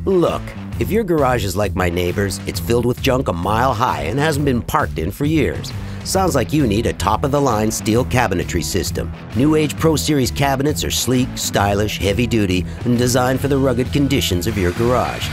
Look, if your garage is like my neighbor's, it's filled with junk a mile high and hasn't been parked in for years. Sounds like you need a top-of-the-line steel cabinetry system. New Age Pro Series cabinets are sleek, stylish, heavy-duty, and designed for the rugged conditions of your garage.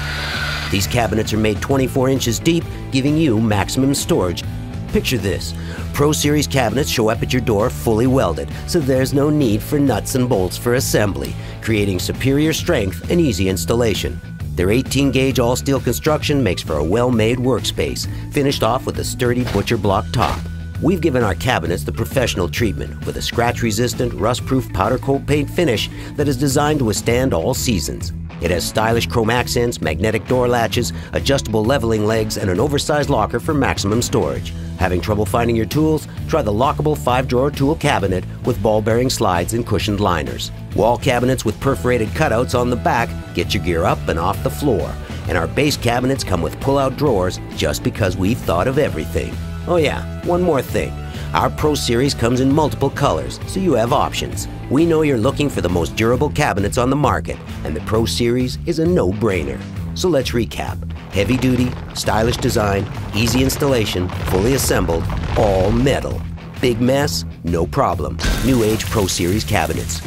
These cabinets are made 24 inches deep, giving you maximum storage. Picture this. Pro Series cabinets show up at your door fully welded, so there's no need for nuts and bolts for assembly, creating superior strength and easy installation. Their 18-gauge all-steel construction makes for a well-made workspace, finished off with a sturdy butcher block top. We've given our cabinets the professional treatment with a scratch-resistant, rust-proof powder coat paint finish that is designed to withstand all seasons. It has stylish chrome accents, magnetic door latches, adjustable leveling legs, and an oversized locker for maximum storage. Having trouble finding your tools? Try the lockable 5-drawer tool cabinet with ball-bearing slides and cushioned liners. Wall cabinets with perforated cutouts on the back get your gear up and off the floor. And our base cabinets come with pull-out drawers just because we've thought of everything. Oh yeah, one more thing. Our Pro Series comes in multiple colors, so you have options. We know you're looking for the most durable cabinets on the market, and the Pro Series is a no-brainer. So let's recap. Heavy duty, stylish design, easy installation, fully assembled, all metal. Big mess? No problem. New Age Pro Series cabinets.